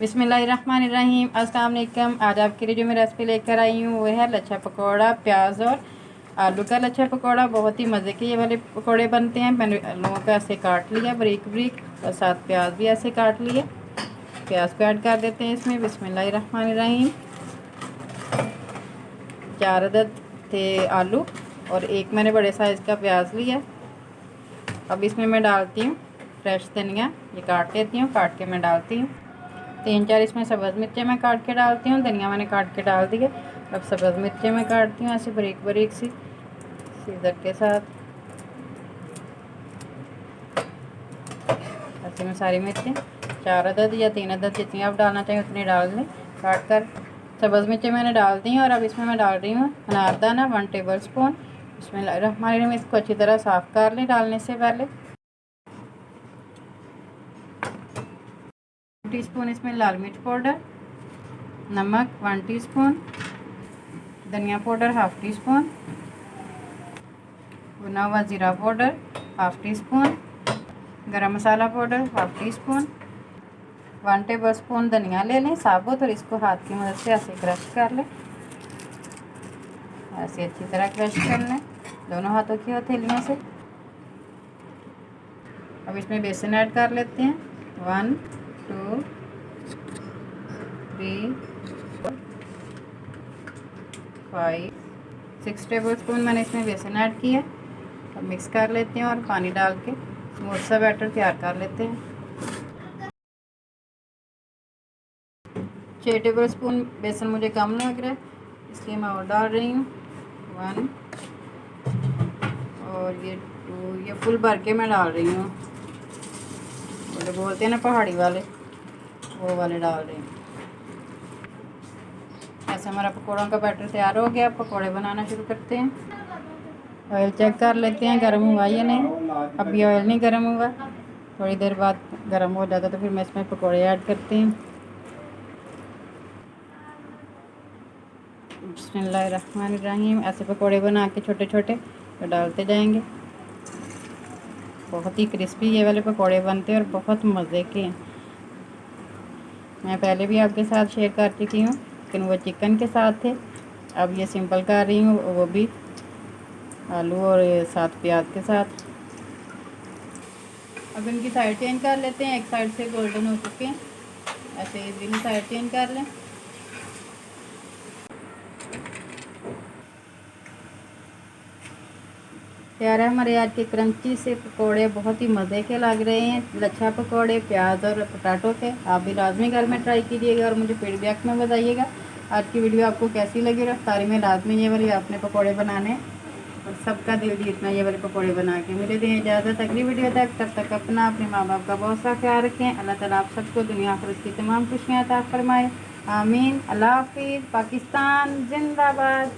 बिस्मिल्लाहिर्रहमानिर्रहीम। अस्सलाम वालेकुम। आज आपके लिए जो मैं रेसिपी लेकर आई हूँ वो है लच्छा पकौड़ा, प्याज और आलू का लच्छा पकौड़ा। बहुत ही मज़े के ये वाले पकौड़े बनते हैं। मैंने आलूओं को ऐसे काट लिया बारीक बारीक और साथ प्याज भी ऐसे काट लिए। प्याज को ऐड कर देते हैं इसमें। बिस्मिल्लाहिर्रहमानिर्रहीम। 4 अदद थे आलू और एक मैंने बड़े साइज़ का प्याज लिया। अब इसमें मैं डालती हूँ फ्रेश धनिया। ये काट लेती हूँ, काट के मैं डालती हूँ। 3-4 इसमें सब्ज़ मिर्चें मैं काट के डालती हूँ। धनिया मैंने काट के डाल दिए। अब सब्ज़ मिर्चें मैं काटती हूँ ऐसे बारीक बारीक सी सीजर के साथ। ऐसे में सारी मिर्चें 4 अदद या 3 अदद जितनी आप डालना चाहिए उतनी डाल लें। काट कर सब्ज़ मिर्चें मैंने डाल दी हैं और अब इसमें मैं डाल रही हूँ अनारदाना 1 टेबल स्पून। इसमें इसको अच्छी तरह साफ़ कर लें डालने से पहले। टीस्पून इसमें लाल मिर्च पाउडर, नमक 1 टीस्पून, धनिया पाउडर 1/2 टीस्पून, भुना हुआ ज़ीरा पाउडर 1/2 टीस्पून, गरम मसाला पाउडर 1/2 टीस्पून, 1 टेबल स्पून धनिया ले लें साबुत और इसको हाथ की मदद से ऐसे क्रश कर लें। ऐसे अच्छी तरह क्रश कर लें दोनों हाथों की हथेलियों से। अब इसमें बेसन ऐड कर लेते हैं। 1 2 3 5 6 टेबल स्पून मैंने इसमें बेसन ऐड किया। अब मिक्स कर लेते हैं और पानी डाल के स्मूथ सा बैटर तैयार कर लेते हैं। 6 टेबल स्पून बेसन मुझे कम लग रहा है इसलिए मैं और डाल रही हूँ 1 और ये 2। ये फुल भर के मैं डाल रही हूँ। जो बोलते हैं ना पहाड़ी वाले, वो वाले डाल रही हूँ। ऐसे हमारा पकौड़ों का बैटर तैयार हो गया। पकौड़े बनाना शुरू करते हैं। ऑयल चेक कर लेते हैं गर्म हुआ या नहीं। अभी ऑयल नहीं गर्म हुआ, थोड़ी देर बाद गर्म हो जाता तो फिर मैं इसमें पकौड़े ऐड करती हूँ। बिस्मिल्लाहिर्रहमानिर्रहीम। ऐसे पकौड़े बना के छोटे छोटे तो डालते जाएंगे। बहुत ही क्रिस्पी ये वाले पकौड़े बनते हैं और बहुत मज़े के हैं। मैं पहले भी आपके साथ शेयर कर चुकी हूँ लेकिन वो चिकन के साथ थे। अब ये सिंपल कर रही हूँ, वो भी आलू और साथ प्याज के साथ। अब इनकी साइड चेंज कर लेते हैं। एक साइड से गोल्डन हो चुके हैं, ऐसे इजीली साइड चेंज कर लें। प्यारे हमारे आज के क्रंची से पकोड़े बहुत ही मज़े के लग रहे हैं। लच्छा पकोड़े प्याज और पोटैटो के। आप भी लाजमी घर में ट्राई कीजिएगा और मुझे फीडबैक में बताइएगा आज की वीडियो आपको कैसी लगी। रफ्तारी में लाजमी ये वाली आपने पकोड़े बनाने और सबका दिल जीतना ये वाले पकोड़े बना के। मुझे दें इजाज़त अगली वीडियो तक। तब तक अपना अपने माँ बाप का बहुत सा ख्याल रखें। अल्लाह ताला आप सबको दुनिया आखिरत की तमाम खुशियाँ अता फरमाए। आमीन। अल्लाह हाफिज़। पाकिस्तान जिंदाबाद।